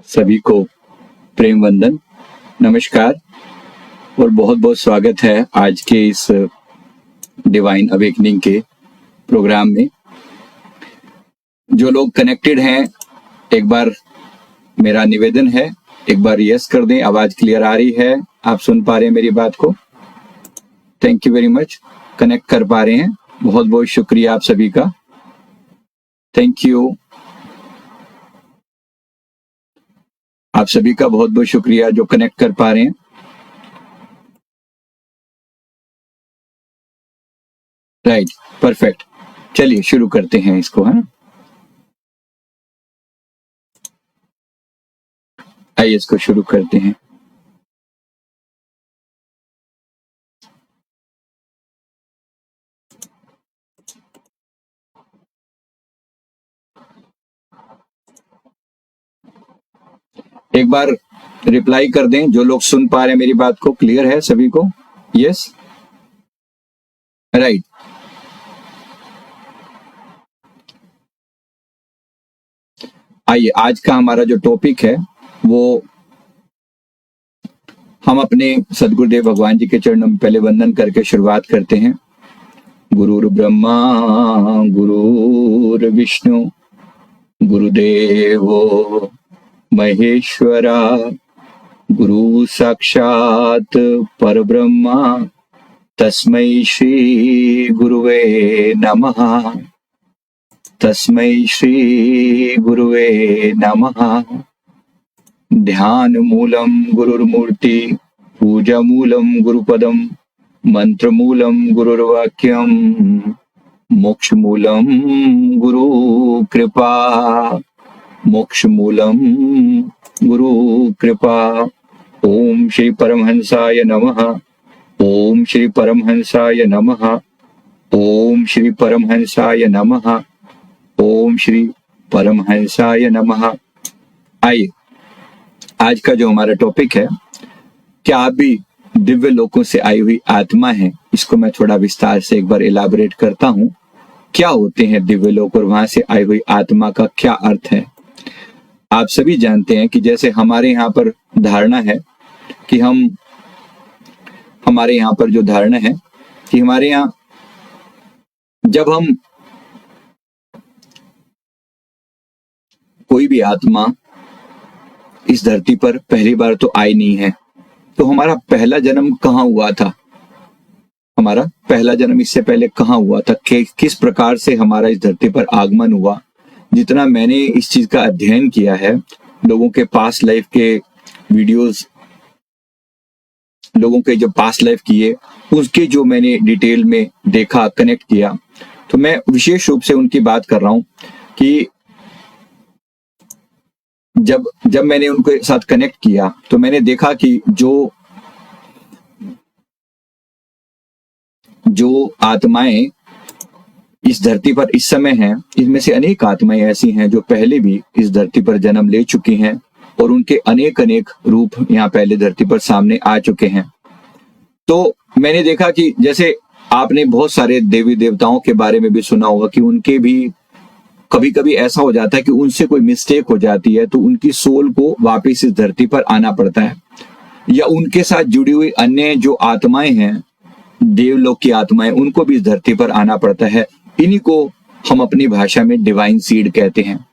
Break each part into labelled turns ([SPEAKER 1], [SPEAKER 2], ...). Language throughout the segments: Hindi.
[SPEAKER 1] सभी को प्रेम वंदन, नमस्कार और बहुत बहुत स्वागत है आज के इस डिवाइन अवेकनिंग के प्रोग्राम में। जो लोग कनेक्टेड हैं, एक बार मेरा निवेदन है, एक बार यस कर दें। आवाज क्लियर आ रही है? आप सुन पा रहे हैं मेरी बात को? Thank you very much. Connect कर पा रहे हैं, बहुत बहुत शुक्रिया आप सभी का। थैंक यू, आप सभी का बहुत बहुत शुक्रिया जो कनेक्ट कर पा रहे हैं। Right, perfect. चलिए शुरू करते हैं इसको, है ना? आइए इसको शुरू करते हैं। एक बार रिप्लाई कर दें जो लोग सुन पा रहे हैं मेरी बात को। क्लियर है सभी को? Yes, right. आइए आज का हमारा जो टॉपिक है वो हम अपने सदगुरुदेव भगवान जी के चरणों में पहले वंदन करके शुरुआत करते हैं। गुरुर् ब्रह्मा गुरुर् विष्णु गुरुदेवो महेश्वरा गुरु साक्षात परब्रह्मा तस्मै श्री गुरुवे नमः। तस्मै श्री गुरुवे नमः। ध्यान मूलम गुरुर्मूर्ति, पूजा मूलम गुरुपदम, मंत्र मूलम गुरुर्वाक्यम, मोक्ष मूलम गुरु कृपा। मोक्ष मूलम गुरु कृपा। ओम श्री परमहंसाय नमः। ओम श्री परमहंसाय नमः। ओम श्री परमहंसाय नमः। ओम श्री परमहंसाय नमः। आइए आज का जो हमारा टॉपिक है, क्या आप भी दिव्य लोकों से आई हुई आत्मा है, इसको मैं थोड़ा विस्तार से एक बार इलाबोरेट करता हूं। क्या होते हैं दिव्य लोक और वहां से आई हुई आत्मा का क्या अर्थ है? आप सभी जानते हैं कि जैसे हमारे यहाँ पर धारणा है कि हमारे यहाँ पर जो धारणा है कि हमारे यहाँ जब हम कोई भी आत्मा इस धरती पर पहली बार तो आई नहीं है, तो हमारा पहला जन्म कहाँ हुआ था? हमारा पहला जन्म इससे पहले कहाँ हुआ था? किस प्रकार से हमारा इस धरती पर आगमन हुआ? जितना मैंने इस चीज का अध्ययन किया है, लोगों के पास्ट लाइफ के वीडियोस, लोगों के जो पास्ट लाइफ किए उसके जो मैंने डिटेल में देखा, कनेक्ट किया, तो मैं विशेष रूप से उनकी बात कर रहा हूं कि जब मैंने उनके साथ कनेक्ट किया तो मैंने देखा कि जो आत्माएं इस धरती पर इस समय हैं, इसमें से अनेक आत्माएं ऐसी हैं जो पहले भी इस धरती पर जन्म ले चुकी हैं और उनके अनेक अनेक रूप यहाँ पहले धरती पर सामने आ चुके हैं। तो मैंने देखा कि जैसे आपने बहुत सारे देवी देवताओं के बारे में भी सुना होगा कि उनके भी कभी कभी ऐसा हो जाता है कि उनसे कोई मिस्टेक हो जाती है तो उनकी सोल को वापस इस धरती पर आना पड़ता है, या उनके साथ जुड़ी हुई अन्य जो आत्माएं हैं, देवलोक की आत्माएं, उनको भी इस धरती पर आना पड़ता है। इन्हीं को हम अपनी भाषा में डिवाइन सीड कहते हैं।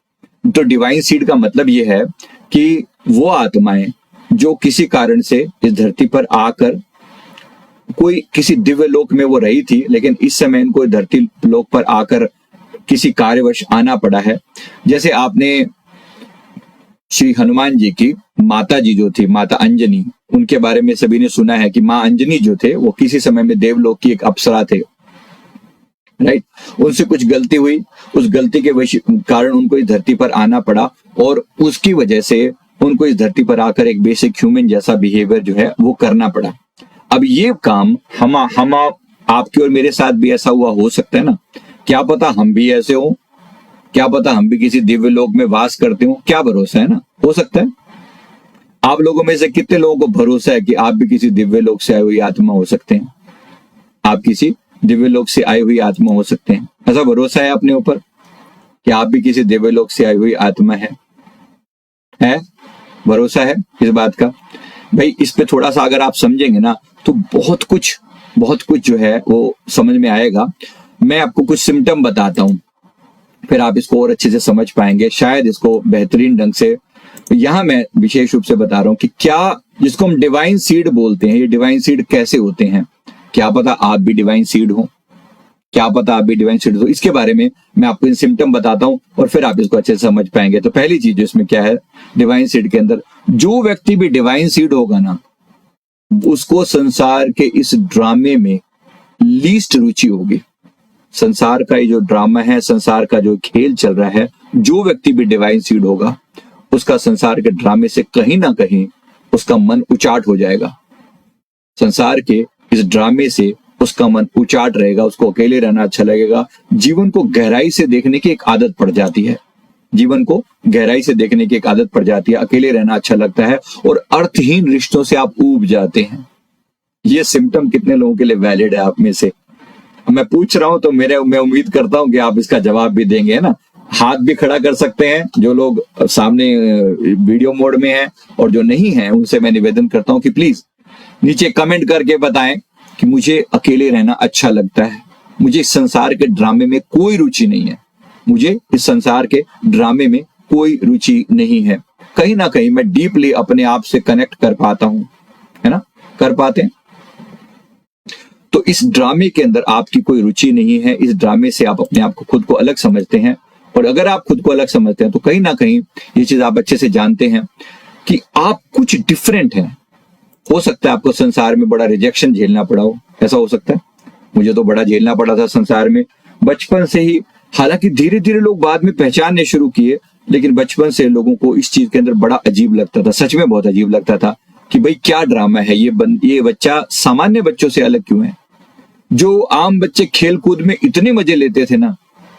[SPEAKER 1] तो डिवाइन सीड का मतलब यह है कि वो आत्माएं जो किसी कारण से इस धरती पर आकर कोई किसी दिव्य लोक में वो रही थी, लेकिन इस समय इनको धरती लोक पर आकर किसी कार्यवश आना पड़ा है। जैसे आपने श्री हनुमान जी की माता जी जो थी, माता अंजनी, उनके बारे में सभी ने सुना है कि माँ अंजनी जो थे वो किसी समय में देवलोक की एक अप्सरा थे, राइट। उनसे कुछ गलती हुई, उस गलती के कारण उनको इस धरती पर आना पड़ा और उसकी वजह से उनको इस धरती पर आकर एक बेसिक ह्यूमन जैसा बिहेवियर जो है वो करना पड़ा। अब ये काम हम आपके और मेरे साथ भी ऐसा हुआ हो सकता है ना? क्या पता हम भी ऐसे हो, क्या पता हम भी किसी दिव्य लोक में वास करते हो, क्या भरोसा है ना? हो सकता है। आप लोगों में से कितने लोगों को भरोसा है कि आप भी किसी दिव्य लोक से आई हुई आत्मा हो सकते हैं? आप किसी दिव्य लोक से आई हुई आत्मा हो सकते हैं? ऐसा भरोसा है अपने ऊपर कि आप भी किसी दिव्य लोक से आई हुई आत्मा है? भरोसा है इस बात का? भाई इस पे थोड़ा सा अगर आप समझेंगे ना तो बहुत कुछ जो है वो समझ में आएगा। मैं आपको कुछ सिम्टम बताता हूं, फिर आप इसको और अच्छे से समझ पाएंगे, शायद इसको बेहतरीन ढंग से। यहां मैं विशेष रूप से बता रहा हूं कि क्या, जिसको हम डिवाइन सीड बोलते हैं, ये डिवाइन सीड कैसे होते हैं। क्या पता आप भी डिवाइन सीड हो, क्या पता आप भी डिवाइन सीड हो। इसके बारे में मैं आपको इन सिम्टम बताता हूं और फिर आप इसको अच्छे से समझ पाएंगे। तो पहली चीज इसमें क्या है, डिवाइन सीड के अंदर जो व्यक्ति भी डिवाइन सीड होगा ना, उसको संसार के इस ड्रामे में लीस्ट रुचि होगी। संसार का ये जो ड्रामा है, संसार का जो खेल चल रहा है, जो व्यक्ति भी डिवाइन सीड होगा उसका संसार के ड्रामे से कहीं ना कहीं उसका मन उचाट हो जाएगा। संसार के इस ड्रामे से उसका मन उचाट रहेगा, उसको अकेले रहना अच्छा लगेगा। जीवन को गहराई से देखने की एक आदत पड़ जाती है, जीवन को गहराई से देखने की एक आदत पड़ जाती है, अकेले रहना अच्छा लगता है और अर्थहीन रिश्तों से आप ऊब जाते हैं। ये सिम्टम कितने लोगों के लिए वैलिड है आप में से? मैं पूछ रहा हूं तो मैं उम्मीद करता हूं कि आप इसका जवाब भी देंगे, है ना। हाथ भी खड़ा कर सकते हैं जो लोग सामने वीडियो मोड में हैं, और जो नहीं है उनसे मैं निवेदन करता हूं कि प्लीज नीचे कमेंट करके बताएं कि मुझे अकेले रहना अच्छा लगता है, मुझे इस संसार के ड्रामे में कोई रुचि नहीं है, मुझे इस संसार के ड्रामे में कोई रुचि नहीं है। कहीं ना कहीं मैं डीपली अपने आप से कनेक्ट कर पाता हूं, है ना, कर पाते हैं। तो इस ड्रामे के अंदर आपकी कोई रुचि नहीं है, इस ड्रामे से आप अपने आप को, खुद को अलग समझते हैं। और अगर आप खुद को अलग समझते हैं तो कहीं ना कहीं ये चीज आप अच्छे से जानते हैं कि आप कुछ डिफरेंट हैं। हो सकता है आपको संसार में बड़ा रिजेक्शन झेलना पड़ा हो, ऐसा हो सकता है। मुझे तो बड़ा झेलना पड़ा था संसार में बचपन से ही। हालांकि धीरे धीरे लोग बाद में पहचानने शुरू किए, लेकिन बचपन से लोगों को इस चीज के अंदर बड़ा अजीब लगता था, सच में बहुत अजीब लगता था कि भाई क्या ड्रामा है ये बच्चा सामान्य बच्चों से अलग क्यों है। जो आम बच्चे खेल कूद में इतने मजे लेते थे ना,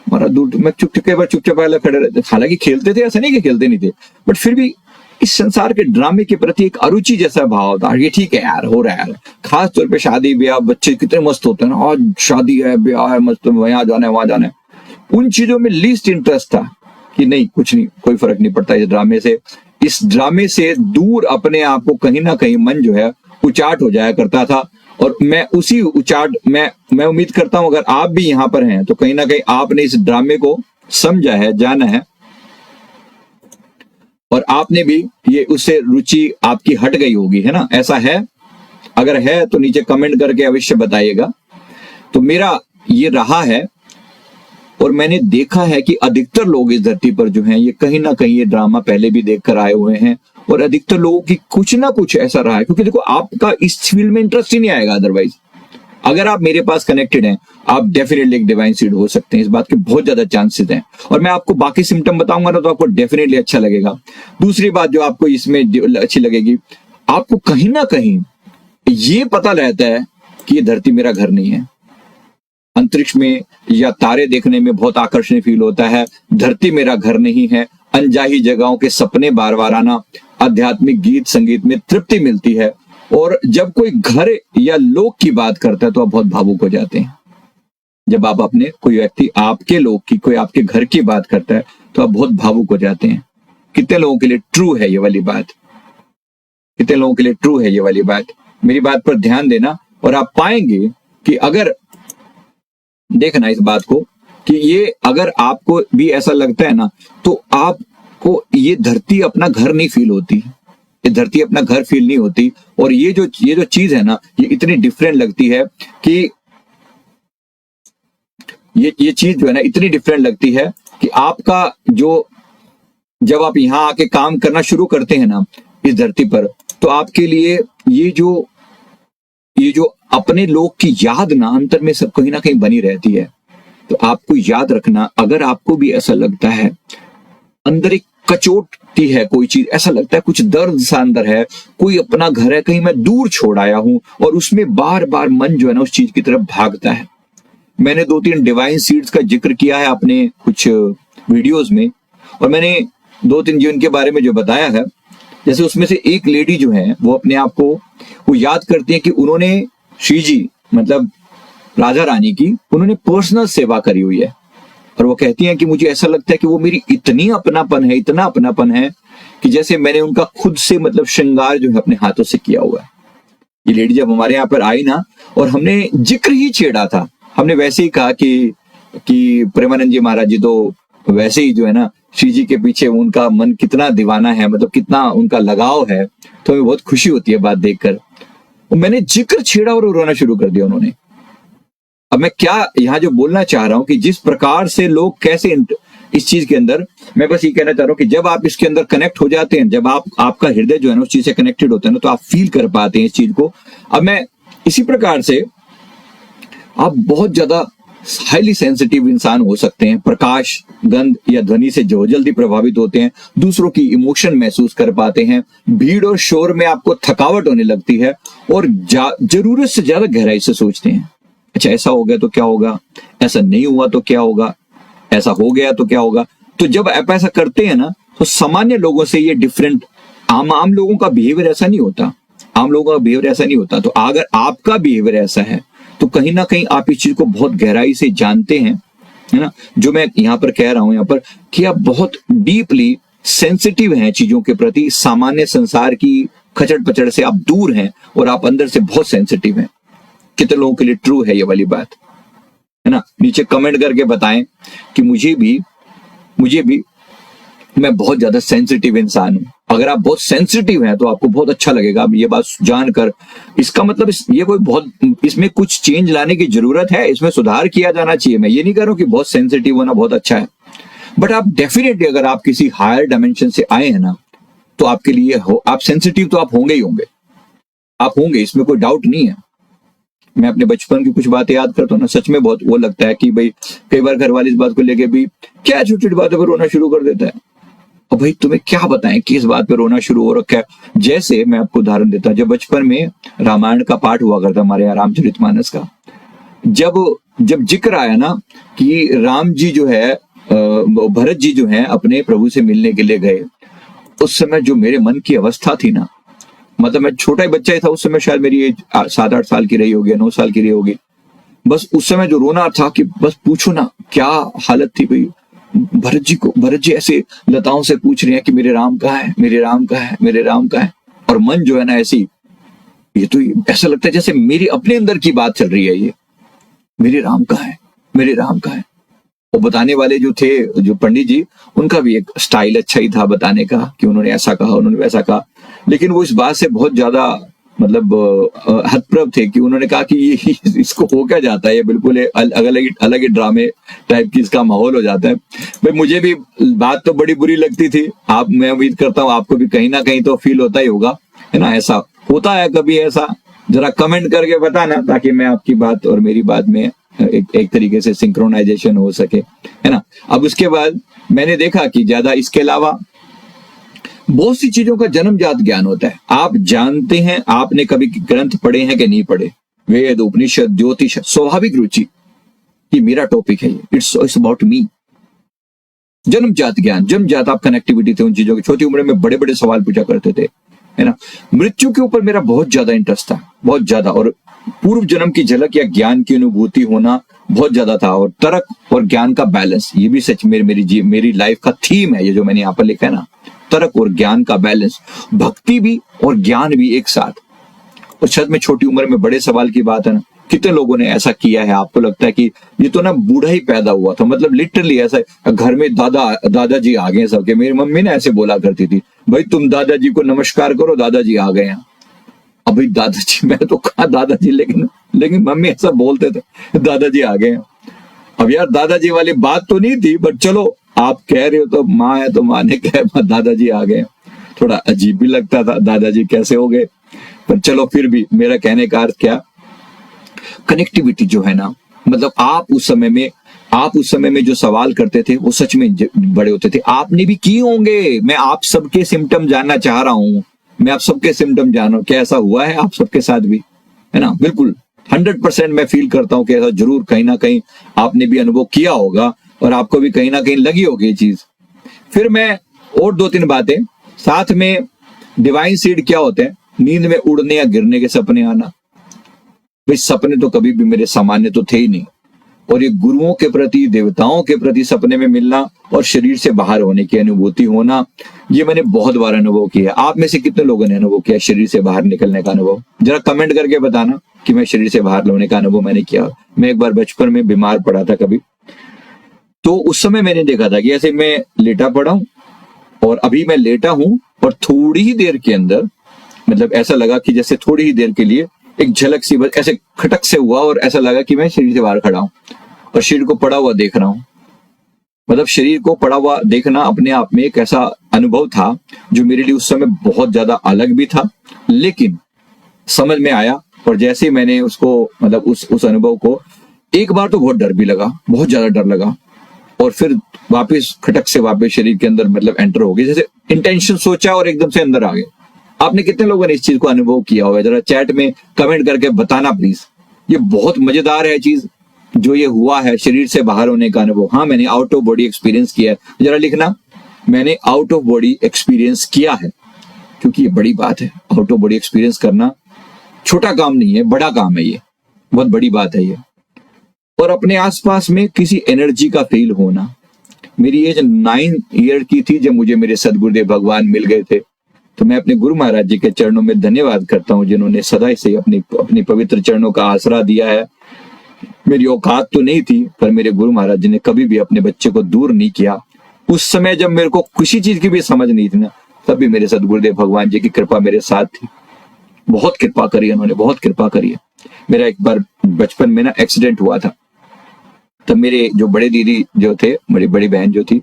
[SPEAKER 1] हमारा दूर मैं चुपचाप अलग खड़े रहते, हालांकि खेलते थे, ऐसा नहीं कि खेलते नहीं थे, बट फिर भी इस संसार के ड्रामे के प्रति एक अरुचि जैसा भाव था। ये ठीक है यार, हो रहा है यार। खास तौर पे शादी ब्याह, बच्चे कितने मस्त होते हैं ना, आज शादी है, ब्याह है, मस्त, यहाँ जाना है, वहां जाना है। उन चीजों में लीस्ट इंटरेस्ट था कि नहीं, कुछ नहीं, कोई फर्क नहीं पड़ता इस ड्रामे से। इस ड्रामे से दूर अपने आप को कहीं ना कहीं मन जो है उचाट हो जाया करता था। और मैं उसी उचाट मैं उम्मीद करता हूं अगर आप भी यहां पर हैं तो कहीं ना कहीं आपने इस ड्रामे को समझा है, जाना है, और आपने भी ये उससे रुचि आपकी हट गई होगी, है ना। ऐसा है? अगर है तो नीचे कमेंट करके अवश्य बताइएगा। तो मेरा ये रहा है, और मैंने देखा है कि अधिकतर लोग इस धरती पर जो हैं ये कहीं ना कहीं ये ड्रामा पहले भी देखकर आए हुए हैं, और अधिकतर लोगों की कुछ ना कुछ ऐसा रहा है। क्योंकि देखो, आपका इस फील्ड में इंटरेस्ट ही नहीं आएगा अदरवाइज। अगर आप मेरे पास कनेक्टेड हैं, आप डेफिनेटली एक डिवाइन सीड हो सकते हैं, इस बात के बहुत ज्यादा चांसेस हैं। और मैं आपको बाकी सिम्टम बताऊंगा ना तो आपको डेफिनेटली अच्छा लगेगा। दूसरी बात जो आपको इसमें अच्छी लगेगी, आपको कहीं ना कहीं ये पता रहता है कि ये धरती मेरा घर नहीं है। अंतरिक्ष में या तारे देखने में बहुत आकर्षण फील होता है, धरती मेरा घर नहीं है। अनजाही जगहों के सपने बार बार आना, आध्यात्मिक गीत संगीत में तृप्ति मिलती है। और जब कोई घर या लोक की बात करता है तो आप बहुत भावुक हो जाते हैं। जब आप अपने, कोई व्यक्ति आपके लोक की, कोई आपके घर की बात करता है तो आप बहुत भावुक हो जाते हैं। कितने लोगों के लिए ट्रू है ये वाली बात? कितने लोगों के लिए ट्रू है ये वाली बात? मेरी बात पर ध्यान देना, और आप पाएंगे कि अगर देखना इस बात को कि ये अगर आपको भी ऐसा लगता है ना तो आपको ये धरती अपना घर नहीं फील होती, ये धरती अपना घर फील नहीं होती। और ये जो चीज है ना, ये इतनी डिफरेंट लगती है कि ये चीज जो है ना इतनी डिफरेंट लगती है कि आपका जो, जब आप यहां आके काम करना शुरू करते हैं ना इस धरती पर, तो आपके लिए ये जो अपने लोग की याद ना अंतर में सब कहीं ना कहीं बनी रहती है। तो आपको याद रखना, अगर आपको भी ऐसा लगता है, अंदर एक कचोटती है कोई चीज, ऐसा लगता है कुछ दर्द सा अंदर है, कोई अपना घर है कहीं मैं दूर छोड़ आया हूं, और उसमें बार बार मन जो है ना उस चीज की तरफ भागता है। मैंने 2-3 डिवाइन सीड्स का जिक्र किया है अपने कुछ वीडियोस में, और मैंने 2-3 जीवन के बारे में जो बताया है, जैसे उसमें से एक लेडी जो है वो अपने आप को वो याद करती है कि उन्होंने श्री जी, मतलब राजा रानी की, उन्होंने पर्सनल सेवा करी हुई है। और वो कहती हैं कि मुझे ऐसा लगता है कि वो मेरी इतना अपनापन है कि जैसे मैंने उनका खुद से मतलब श्रृंगार जो है अपने हाथों से किया हुआ है। ये लेडी जब हमारे यहाँ पर आई ना, और हमने जिक्र ही छेड़ा था, हमने वैसे ही कहा कि प्रेमानंद जी महाराज जी तो वैसे ही जो है ना श्री जी के पीछे उनका मन कितना दीवाना है, मतलब कितना उनका लगाव है, तो हमें बहुत खुशी होती है बात देखकर। मैंने जिक्र छेड़ा और रोना शुरू कर दिया उन्होंने। अब मैं क्या यहाँ जो बोलना चाह रहा हूं कि जिस प्रकार से लोग कैसे इस चीज के अंदर, मैं बस ये कहना चाह रहा हूं कि जब आप इसके अंदर कनेक्ट हो जाते हैं, जब आपका हृदय जो है ना उस चीज से कनेक्टेड होता है ना, तो आप फील कर पाते हैं इस चीज को। अब मैं इसी प्रकार से आप बहुत ज्यादा हाईली सेंसिटिव इंसान हो सकते हैं, प्रकाश, गंध या ध्वनि से जो जल्दी प्रभावित होते हैं, दूसरों की इमोशन महसूस कर पाते हैं, भीड़ और शोर में आपको थकावट होने लगती है, और जरूरत से ज्यादा गहराई से सोचते हैं। अच्छा, ऐसा हो गया तो क्या होगा, ऐसा नहीं हुआ तो क्या होगा, ऐसा हो गया तो क्या होगा। तो जब आप ऐसा करते हैं ना, तो सामान्य लोगों से ये डिफरेंट, आम लोगों का बिहेवियर ऐसा नहीं होता, आम लोगों का बिहेवियर ऐसा नहीं होता। तो अगर आपका बिहेवियर ऐसा है तो कहीं ना कहीं आप इस चीज को बहुत गहराई से जानते हैं, है ना। जो मैं यहाँ पर कह रहा हूं यहाँ पर कि आप बहुत डीपली सेंसिटिव हैं चीजों के प्रति, सामान्य संसार की खचड़ पचड़ से आप दूर हैं और आप अंदर से बहुत सेंसिटिव हैं। कितने लोगों के लिए ट्रू है ये वाली बात, है ना। नीचे कमेंट करके बताएं कि मुझे भी मैं बहुत ज्यादा सेंसिटिव इंसान हूं। अगर आप बहुत सेंसिटिव हैं तो आपको बहुत अच्छा लगेगा ये बात जानकर। इसका मतलब ये कोई बहुत, इसमें कुछ चेंज लाने की जरूरत है, इसमें सुधार किया जाना चाहिए। मैं ये नहीं कह रहा हूं कि बहुत सेंसिटिव होना बहुत अच्छा है, बट आप डेफिनेटली अगर आप किसी हायर डायमेंशन से आए हैं ना, तो आपके लिए आप सेंसिटिव तो आप होंगे ही होंगे, आप होंगे, इसमें कोई डाउट नहीं है। मैं अपने बचपन की कुछ बातें याद करता हूँ ना, सच में बहुत वो लगता है कि भाई कई बार घर वाले इस बात को लेके भी क्या छोटी छोटी बातों पर रोना शुरू कर देता है। और भाई तुम्हें क्या बताएं कि इस बात पे रोना शुरू हो रखा है। जैसे मैं आपको उदाहरण देता हूं, जब बचपन में रामायण का पाठ हुआ करता हमारे यहाँ, रामचरितमानस का, जब जिक्र आया ना कि राम जी जो है, भरत जी जो है अपने प्रभु से मिलने के लिए गए, उस समय जो मेरे मन की अवस्था थी ना, मतलब मैं छोटा ही बच्चा ही था उस समय, शायद मेरी एज 7-8 साल की रही होगी, 9 साल की रही होगी। बस उस समय जो रोना था कि बस पूछो ना क्या हालत थी भाई। भरत जी ऐसे लताओं से पूछ रहे हैं कि मेरे राम कहाँ है, मेरे राम कहाँ है, मेरे राम कहाँ है। और मन जो है ना ऐसी, ये तो ऐसा लगता है जैसे मेरी अपने अंदर की बात चल रही है, ये मेरे राम कहाँ है, मेरे राम कहाँ है। वो बताने वाले जो थे, जो पंडित जी, उनका भी एक स्टाइल अच्छा ही था बताने का कि उन्होंने ऐसा कहा, उन्होंने वैसा कहा, लेकिन वो इस बात से बहुत ज्यादा मतलब हतप्रभ थे कि उन्होंने कहा कि ये इसको हो क्या जाता है, ये बिल्कुल अलग ही ड्रामे टाइप की इसका माहौल हो जाता है। भाई मुझे भी बात तो बड़ी बुरी लगती थी, मैं उम्मीद करता हूँ आपको भी कहीं ना कहीं तो फील होता ही होगा, है ना। ऐसा होता है कभी, ऐसा जरा कमेंट करके बताना, ताकि मैं आपकी बात और मेरी बात में एक तरीके से सिंक्रोनाइजेशन हो सके, है ना। अब उसके बाद मैंने देखा कि ज्यादा इसके अलावा बहुत सी चीजों का जन्मजात ज्ञान होता है। आप जानते हैं, आपने कभी ग्रंथ पढ़े हैं कि नहीं पढ़े, वेद, उपनिषद, ज्योतिष, स्वाभाविक रुचि, ये मेरा टॉपिक है, इट्स अबाउट मी। जन्मजात ज्ञान, जन्मजात आप कनेक्टिविटी थे उन चीजों की। छोटी उम्र में बड़े बड़े सवाल पूछा करते थे, है ना। मृत्यु के ऊपर मेरा बहुत ज्यादा इंटरेस्ट था, बहुत ज्यादा, और पूर्व जन्म की झलक या ज्ञान की अनुभूति होना बहुत ज्यादा था। और तर्क और ज्ञान का बैलेंस, ये भी सच मेरी लाइफ का थीम है, ये जो मैंने यहाँ पर लिखा है ना, तर्क और ज्ञान का बैलेंस, भक्ति भी और ज्ञान भी एक साथ। और सच में छोटी उम्र में बड़े सवाल की बात है ना। कितने लोगों ने ऐसा किया है, आपको लगता है कि ये तो ना बूढ़ा ही पैदा हुआ था, मतलब लिटरली ऐसा, घर में दादाजी आ गए सबके। मेरी मम्मी ने ऐसे बोला करती थी, भाई तुम दादाजी को नमस्कार करो, दादाजी आ गए हैं। अब भाई दादाजी, मैं तो कहा दादाजी, लेकिन मम्मी ऐसा बोलते थे, दादाजी आ गए हैं। अब यार दादाजी वाली बात तो नहीं थी, बट चलो आप कह रहे हो तो माँ है, तो माँ ने कहा दादाजी आ गए। थोड़ा अजीब भी लगता था, दादाजी कैसे हो गए, पर चलो फिर भी मेरा कहने का अर्थ क्या, कनेक्टिविटी जो है ना, मतलब आप उस समय में जो सवाल करते थे वो सच में बड़े होते थे। आपने भी किए होंगे। मैं आप सबके सिम्टम जानना चाह रहा हूं, मैं आप सबके सिम्टम जानो, क्या ऐसा हुआ है आप सबके साथ भी, है ना। बिल्कुल 100% मैं फील करता हूं कि ऐसा जरूर कहीं ना कहीं आपने भी अनुभव किया होगा और आपको भी कहीं ना कहीं लगी होगी ये चीज। फिर मैं और 2-3 बातें साथ में, डिवाइन सीड क्या होते हैं, नींद में उड़ने या गिरने के सपने आना। भाई सपने तो कभी भी मेरे सामान्य तो थे ही नहीं, और ये गुरुओं के प्रति, देवताओं के प्रति सपने में मिलना और शरीर से बाहर होने की अनुभूति होना, ये मैंने बहुत बार अनुभव किया। आप में से कितने लोगों ने अनुभव किया शरीर से बाहर निकलने का अनुभव? जरा कमेंट करके बताना कि मैं शरीर से बाहर होने का अनुभव मैंने किया। मैं एक बार बचपन में बीमार पड़ा था कभी, तो उस समय मैंने देखा था कि ऐसे मैं लेटा पड़ा हूं और अभी मैं लेटा हूं और थोड़ी ही देर के अंदर, मतलब ऐसा लगा कि जैसे थोड़ी ही देर के लिए एक झलक सी बस ऐसे खटक से हुआ और ऐसा लगा कि मैं शरीर से बाहर खड़ा हूं और शरीर को पड़ा हुआ देख रहा हूं। मतलब शरीर को पड़ा हुआ देखना अपने आप में एक ऐसा अनुभव था जो मेरे लिए उस समय बहुत ज्यादा अलग भी था, लेकिन समझ में आया। और जैसे ही मैंने उसको, मतलब उस अनुभव को, एक बार तो बहुत डर भी लगा, बहुत ज्यादा डर लगा, और फिर वापस खटक से वापस शरीर के अंदर मतलब एंटर हो गई, जैसे इंटेंशन सोचा और एकदम से अंदर आ गए। आपने कितने लोगों ने इस चीज को अनुभव किया होगा? जरा चैट में कमेंट करके बताना प्लीज। ये बहुत मजेदार है चीज जो ये हुआ है, शरीर से बाहर होने का अनुभव। हाँ, मैंने आउट ऑफ बॉडी एक्सपीरियंस किया है। जरा लिखना, मैंने आउट ऑफ बॉडी एक्सपीरियंस किया है, क्योंकि ये बड़ी बात है। आउट ऑफ बॉडी एक्सपीरियंस करना छोटा काम नहीं है, बड़ा काम है, ये बहुत बड़ी बात है ये। और अपने आसपास में किसी एनर्जी का फील होना। मेरी एज 9 ईयर की थी जब मुझे मेरे सदगुरुदेव भगवान मिल गए थे। तो मैं अपने गुरु महाराज जी के चरणों में धन्यवाद करता हूँ, जिन्होंने सदा से अपनी पवित्र चरणों का आसरा दिया है। मेरी औकात तो नहीं थी, पर मेरे गुरु महाराज जी ने कभी भी अपने बच्चे को दूर नहीं किया। उस समय जब मेरे को किसी चीज की भी समझ नहीं थी ना, तब भी मेरे सदगुरुदेव भगवान जी की कृपा मेरे साथ थी। बहुत कृपा करी उन्होंने, बहुत कृपा करी है। मेरा एक बार बचपन में ना एक्सीडेंट हुआ था, तब मेरे जो बड़े दीदी जो थे, मेरी बड़ी बहन जो थी,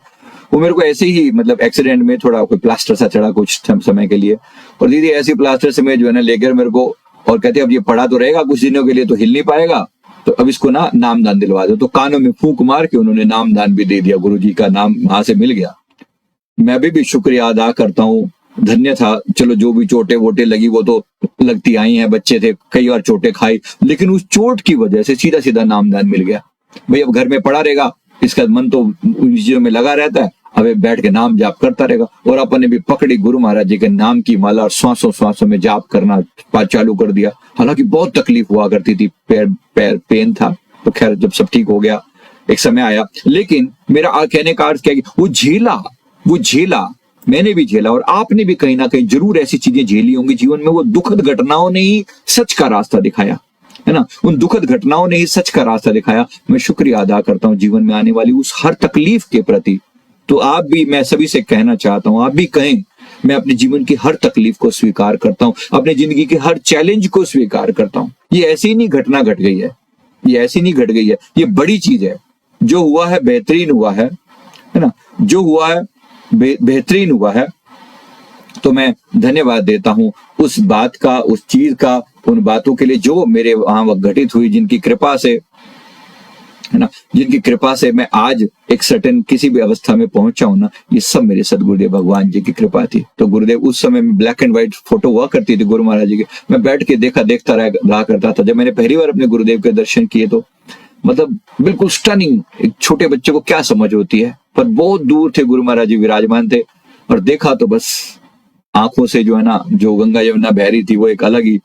[SPEAKER 1] वो मेरे को ऐसे ही, मतलब एक्सीडेंट में थोड़ा कोई प्लास्टर सा चढ़ा कुछ समय के लिए, और दीदी ऐसी प्लास्टर से मैं जो है ना लेकर मेरे को, और कहते अब ये पड़ा तो रहेगा कुछ दिनों के लिए, तो हिल नहीं पाएगा, तो अब इसको ना नामदान दिलवा दो। तो कानों में फूंक मार के उन्होंने नामदान भी दे दिया। गुरुजी का नाम वहां से मिल गया। मैं भी शुक्रिया अदा करता हूँ, धन्य था। चलो जो भी चोटें वोटें लगी वो तो लगती आई हैं, बच्चे थे, कई बार चोटें खाई, लेकिन उस चोट की वजह से सीधा सीधा नामदान मिल गया। भाई अब घर में पड़ा रहेगा, इसका मन तो उन चीजों में लगा रहता है, अब बैठ के नाम जाप करता रहेगा। और अपन ने भी पकड़ी गुरु महाराज जी के नाम की माला और श्वासों में जाप करना चालू कर दिया। हालांकि बहुत तकलीफ हुआ करती थी, पैर पेन था, तो खैर जब सब ठीक हो गया एक समय आया। लेकिन मेरा कहने का अर्थ क्या है, वो झेला मैंने भी झेला, और आपने भी कहीं ना कहीं जरूर ऐसी चीजें झेली होंगी जीवन में। वो दुखद घटनाओं ने ही सच का रास्ता दिखाया है ना, उन दुखद घटनाओं ने ही सच का रास्ता दिखाया। मैं शुक्रिया अदा करता हूँ जीवन में आने वाली उस हर तकलीफ के प्रति। तो आप भी, मैं सभी से कहना चाहता हूं, आप भी कहें, मैं अपने जीवन की हर तकलीफ को स्वीकार करता हूं, अपने जिंदगी के हर चैलेंज को स्वीकार करता हूं। ये ऐसी नहीं घटना घट गई है, ये ऐसी नहीं घट गई है, ये बड़ी चीज है। जो हुआ है बेहतरीन हुआ है ना, जो हुआ है बेहतरीन हुआ है। तो मैं धन्यवाद देता हूं उस बात का, उस चीज का, उन बातों के लिए जो मेरे वहां घटित हुई, जिनकी कृपा से, है ना, जिनकी कृपा से मैं आज एक सर्टेन किसी भी अवस्था में पहुंचा हूं ना, ये सब मेरे सदगुरुदेव भगवान जी की कृपा थी। तो गुरुदेव उस समय में ब्लैक एंड व्हाइट फोटो हुआ करती थी गुरु महाराज जी की, मैं बैठ के देखता रहा करता था। जब मैंने पहली बार अपने गुरुदेव के दर्शन किए तो मतलब बिल्कुल स्टनिंग, एक छोटे बच्चे को क्या समझ होती है, पर बहुत दूर थे गुरु महाराज जी विराजमान थे, और देखा तो बस आंखों से जो है ना, जो गंगा यमुना बह रही थी, वो एक अलग ही,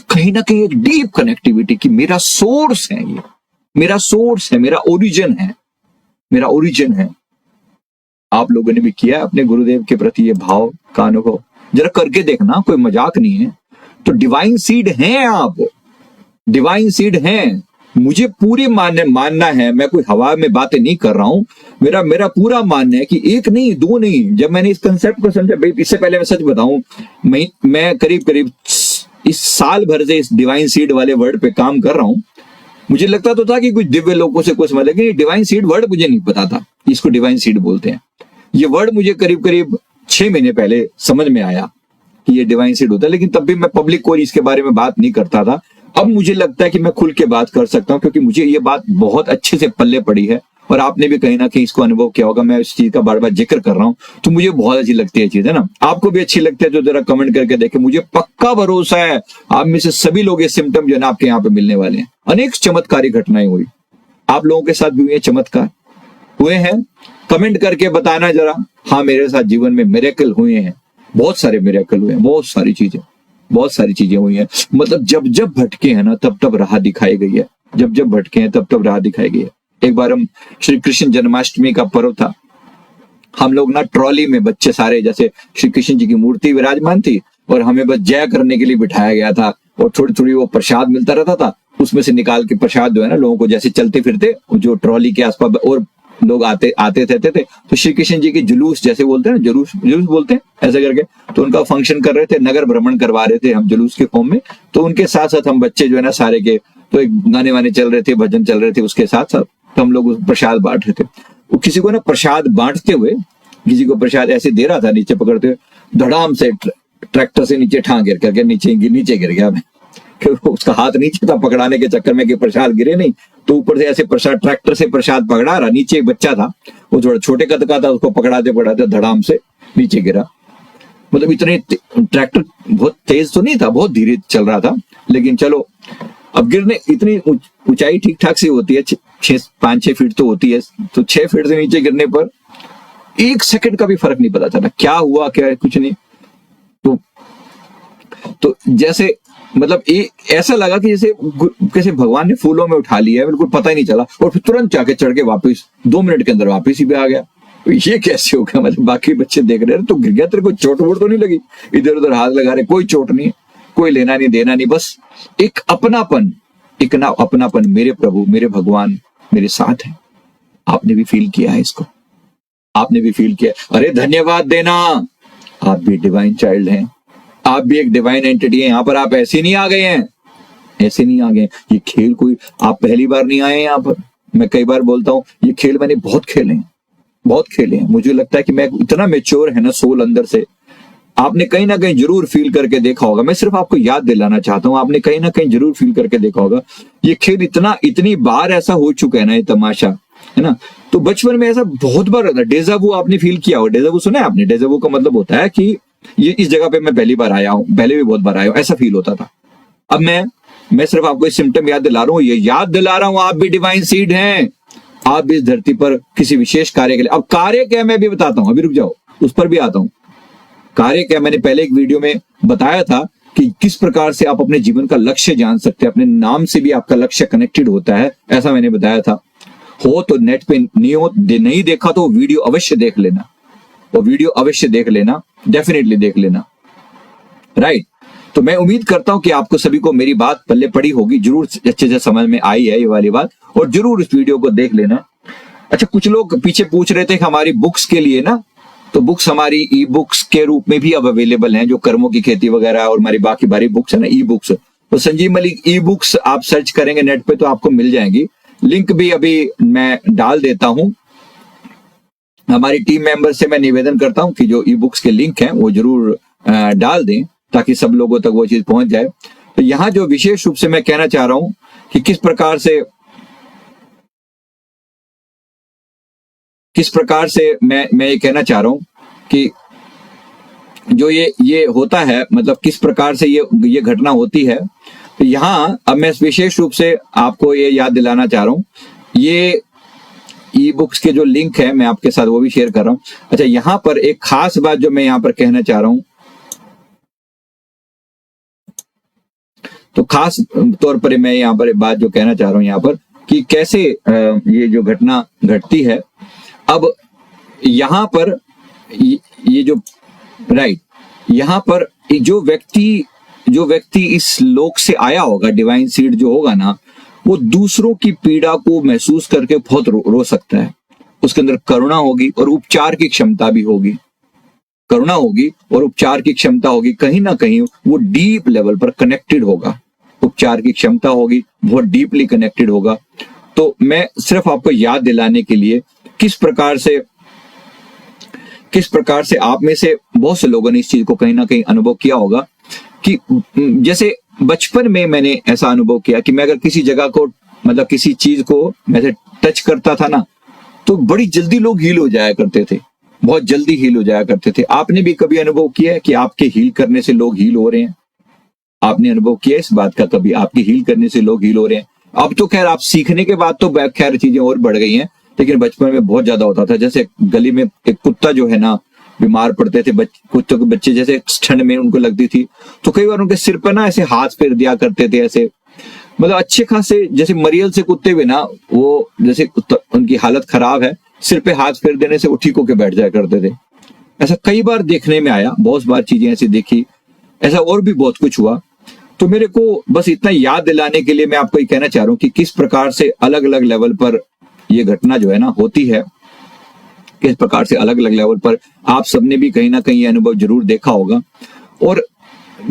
[SPEAKER 1] कहीं ना कहीं एक डीप कनेक्टिविटी की मेरा सोर्स है, ये मेरा सोर्स है, मेरा ओरिजिन है, मेरा ओरिजिन है। आप लोगों ने भी किया अपने गुरुदेव के प्रति ये भाव का अनुभव? जरा करके देखना, कोई मजाक नहीं है। तो डिवाइन सीड हैं आप, डिवाइन सीड हैं। मुझे पूरी मानना है, मैं कोई हवा में बातें नहीं कर रहा हूं। मेरा पूरा मानना है कि एक नहीं, दो नहीं। जब मैंने इस कंसेप्ट को समझा, इससे पहले मैं सच बताऊं, मैं करीब इस साल भर से इस डिवाइन सीड वाले वर्ड पे काम कर रहा हूं। मुझे लगता तो था कि कुछ दिव्य लोगों से कुछ, लेकिन ये डिवाइन सीड वर्ड मुझे नहीं पता था, इसको डिवाइन सीड बोलते हैं। ये वर्ड मुझे करीब 6 महीने पहले समझ में आया कि ये डिवाइन सीड होता है, लेकिन तब भी मैं पब्लिक को इसके बारे में बात नहीं करता था। अब मुझे लगता है कि मैं खुल के बात कर सकता हूं, क्योंकि मुझे ये बात बहुत अच्छे से पल्ले पड़ी है, और आपने भी कहीं ना कहीं इसको अनुभव किया होगा। मैं इस चीज का बार बार जिक्र कर रहा हूं, तो मुझे बहुत अच्छी लगती है चीज, है ना। आपको भी अच्छी लगती है तो जरा कमेंट करके देखें। मुझे पक्का भरोसा है आप में से सभी लोग ये सिम्टम जो है ना आपके यहाँ पे मिलने वाले हैं। अनेक चमत्कारी घटनाएं हुई, आप लोगों के साथ भी हुए चमत्कार हुए हैं? कमेंट करके बताना जरा। हाँ, मेरे साथ जीवन में मिरेकल हुए हैं, बहुत सारे मिरेकल हुए हैं, बहुत सारी चीजें हुई हैं। मतलब जब भटके हैं ना, तब राह दिखाई गई है। जब जब भटके हैं तब तब राह दिखाई गई है। एक बार हम श्री कृष्ण जन्माष्टमी का पर्व था, हम लोग ना ट्रॉली में बच्चे सारे, जैसे श्री कृष्ण जी की मूर्ति विराजमान थी और हमें बस जय करने के लिए बिठाया गया था, और थोड़ी थोड़ी वो प्रसाद मिलता रहता था, उसमें से निकाल के प्रसाद जो है ना लोगों को, जैसे चलते फिरते जो ट्रॉली के आसपास और लोग आते आते रहते थे, तो श्री कृष्ण जी के जुलूस जैसे बोलते हैं ना, जुलूस जुलूस बोलते हैं ऐसे करके, तो उनका फंक्शन कर रहे थे, नगर भ्रमण करवा रहे थे हम जुलूस के फॉर्म में। तो उनके साथ साथ हम बच्चे जो है ना सारे के, तो एक गाने वाने चल रहे थे, भजन चल रहे थे उसके साथ साथ, तो हम लोग प्रसाद बांट रहे थे। वो किसी को ना प्रसाद बांटते हुए, किसी को प्रसाद ऐसे दे रहा था नीचे पकड़ते हुए, धड़ाम से ट्रैक्टर से नीचे ठां गिर करके नीचे गिर गया मैं, क्योंकि उसका हाथ नीचे था पकड़ाने के चक्कर में कि प्रसाद गिरे नहीं, तो ऊपर से ऐसे प्रसाद, ट्रैक्टर से प्रसाद पकड़ा रहा, नीचे एक बच्चा था वो थोड़ा छोटे कद का था, उसको पकड़ाते पकड़ाते धड़ाम से नीचे गिरा। मतलब इतने, ट्रैक्टर बहुत तेज तो नहीं था, बहुत धीरे चल रहा था, लेकिन चलो अब गिरने, इतनी ऊंचाई ठीक ठाक सी होती है, 5-6 फीट तो होती है, तो 6 फीट से नीचे गिरने पर 1 सेकंड का भी फर्क नहीं पता चला क्या हुआ क्या, कुछ नहीं। तो जैसे मतलब ऐसा लगा कि जैसे भगवान ने फूलों में उठा लिया है, बिल्कुल पता ही नहीं चला, और फिर तुरंत जाके चढ़ के वापस 2 मिनट के अंदर वापस ही पे आ गया। तो ये कैसे हो गया? मतलब बाकी बच्चे देख रहे हैं तो गिर गया, तेरे को चोट वोट तो नहीं लगी? इधर उधर हाथ लगा रहे, कोई चोट नहीं, कोई लेना नहीं देना नहीं, बस एक अपनापन, एक ना अपनापन, मेरे प्रभु मेरे भगवान मेरे साथ है। आपने भी फील किया है इसको? आपने भी फील किया? अरे धन्यवाद देना, आप भी डिवाइन चाइल्ड हैं, आप भी एक डिवाइन एंटिटी है। यहाँ पर आप ऐसे नहीं आ गए हैं, ऐसे नहीं आ गए। ये खेल कोई आप पहली बार नहीं आए हैं यहाँ पर। मैं कई बार बोलता हूँ ये खेल मैंने बहुत खेले हैं, बहुत खेले हैं। मुझे लगता है कि मैं इतना मैच्योर है ना सोल अंदर से, आपने कहीं ना कहीं जरूर फील करके देखा होगा। मैं सिर्फ आपको याद दिलाना चाहता हूँ, आपने कहीं ना कहीं जरूर फील करके देखा होगा। ये खेल इतनी बार ऐसा हो चुका है ना, ये तमाशा है ना। तो बचपन में ऐसा बहुत बार होता है। डेजावू आपने फील किया होगा, डेजावू सुना है आपने? डेजावू का मतलब होता है कि ये इस जगह पे मैं पहली बार आया हूँ, पहले भी बहुत बार आया हूँ, ऐसा फील होता था। अब मैं सिर्फ आपको इस सिम्टम याद दिला रहा हूँ, ये याद दिला रहा हूँ, आप भी डिवाइन सीड हैं, आप भी इस धरती पर किसी विशेष कार्य के लिए। अब कार्य क्या मैं भी बताता हूँ, अभी रुक जाओ, उस पर भी आता हूँ। कार्य क्या, मैंने पहले एक वीडियो में बताया था कि किस प्रकार से आप अपने जीवन का लक्ष्य जान सकते हैं, अपने नाम से भी आपका लक्ष्य कनेक्टेड होता है, ऐसा मैंने बताया था। हो तो नेट पे नहीं देखा तो वीडियो अवश्य देख लेना, वो वीडियो अवश्य देख लेना, डेफिनेटली देख लेना, राइट। तो मैं उम्मीद करता हूं कि आपको सभी को मेरी बात पल्ले पड़ी होगी, जरूर अच्छे से समझ में आई है ये वाली बात, और जरूर इस वीडियो को देख लेना। अच्छा, कुछ लोग पीछे पूछ रहे थे कि हमारी बुक्स के लिए ना, तो बुक्स हमारी ई बुक्स के रूप में भी अब अवेलेबल हैं, जो कर्मों की खेती वगैरह और हमारी बाकी बारी बुक्स है ना, ई बुक्स। तो संजीव मलिक ई बुक्स आप सर्च करेंगे नेट पे तो आपको मिल जाएंगी। लिंक भी अभी मैं डाल देता हूं। हमारी टीम मेंबर से मैं निवेदन करता हूं कि जो ई बुक्स के लिंक हैं वो जरूर डाल दें, ताकि सब लोगों तक वो चीज पहुंच जाए। तो यहाँ जो विशेष रूप से मैं कहना चाह रहा हूं कि किस प्रकार से मैं ये कहना चाह रहा हूं कि जो ये होता है, मतलब किस प्रकार से ये घटना होती है। तो यहाँ अब मैं विशेष रूप से आपको ये याद दिलाना चाह रहा हूँ, ये ई बुक्स के जो लिंक है मैं आपके साथ वो भी शेयर कर रहा हूँ। अच्छा, यहाँ पर एक खास बात जो मैं यहाँ पर कहना चाह रहा हूँ, तो खास तौर पर मैं यहाँ पर बात जो कहना चाह रहा हूँ यहाँ पर कि कैसे ये जो घटना घटती है। अब यहाँ पर ये जो राइट, यहाँ पर जो व्यक्ति इस लोक से आया होगा, डिवाइन सीड जो होगा ना, वो दूसरों की पीड़ा को महसूस करके बहुत रो सकता है। उसके अंदर करुणा होगी और उपचार की क्षमता भी होगी, करुणा होगी और उपचार की क्षमता होगी। कहीं ना कहीं वो डीप लेवल पर कनेक्टेड होगा, उपचार की क्षमता होगी, बहुत डीपली कनेक्टेड होगा। तो मैं सिर्फ आपको याद दिलाने के लिए किस प्रकार से आप में से बहुत से लोगों ने इस चीज को कहीं ना कहीं अनुभव किया होगा कि जैसे बचपन में मैंने ऐसा अनुभव किया कि मैं अगर किसी जगह को, मतलब किसी चीज को मैं टच करता था ना, तो बड़ी जल्दी लोग हील हो जाया करते थे, बहुत जल्दी हील हो जाया करते थे। आपने भी कभी अनुभव किया है कि आपके हील करने से लोग हील हो रहे हैं? आपने अनुभव किया इस बात का कभी, आपके हील करने से लोग हील हो रहे हैं? अब तो खैर आप सीखने के बाद तो खैर चीजें और बढ़ गई हैं, लेकिन बचपन में बहुत ज्यादा होता था। जैसे गली में एक कुत्ता जो है ना, बीमार पड़ते थे कुत्तों के बच्चे, जैसे ठंड में उनको लगती थी, तो कई बार उनके सिर पर ना ऐसे हाथ फेर दिया करते थे ऐसे, मतलब अच्छे खासे जैसे मरियल से कुत्ते भी ना, वो जैसे उनकी हालत खराब है, सिर पे हाथ फेर देने से वो ठीक होके बैठ जाया करते थे। ऐसा कई बार देखने में आया, बहुत बार चीजें ऐसी देखी, ऐसा और भी बहुत कुछ हुआ। तो मेरे को बस इतना याद दिलाने के लिए मैं आपको ये कहना चाह रहा हूँ कि किस प्रकार से अलग अलग लेवल पर ये घटना जो है ना होती है, किस प्रकार से अलग अलग लेवल पर आप सबने भी कहीं ना कहीं अनुभव जरूर देखा होगा। और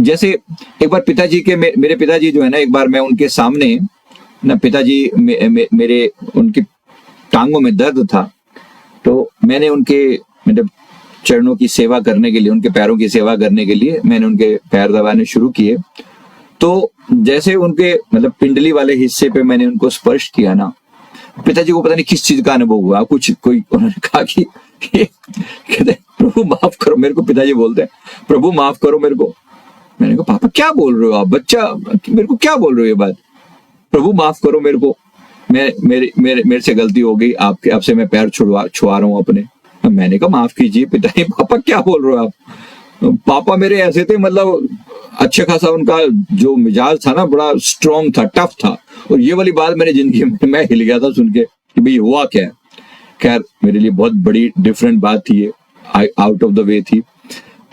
[SPEAKER 1] जैसे एक बार पिताजी के मेरे पिताजी जो है ना, एक बार मैं उनके सामने ना, पिताजी मेरे उनकी टांगों में दर्द था, तो मैंने उनके मतलब चरणों की सेवा करने के लिए, उनके पैरों की सेवा करने के लिए मैंने उनके पैर दबाने शुरू किए। तो जैसे उनके मतलब पिंडली वाले हिस्से पे मैंने उनको स्पर्श किया ना, पिताजी को पता नहीं किस चीज का अनुभव हुआ, कुछ कोई उन्होंने कहा कि कहते प्रभु माफ करो मेरे को, पिताजी बोलते हैं प्रभु माफ करो मेरे को। मैंने कहा पापा क्या बोल रहे हो आप, बच्चा मेरे को क्या बोल रहे हो ये बात, प्रभु माफ करो मेरे को, मेरे से गलती हो गई, आपसे मैं पैर छुआ रहा हूँ अपने। मैंने कहा माफ कीजिए पिताजी। पापा क्या बोल रहे हो आप, पापा मेरे ऐसे थे, मतलब अच्छे खासा उनका जो मिजाज था ना बड़ा स्ट्रांग था, टफ था, और ये वाली बात मैंने जिंदगी में मैं हिल गया था सुन के कि भाई हुआ क्या है। खैर मेरे लिए बहुत बड़ी डिफरेंट बात थी ये, आउट ऑफ द वे थी।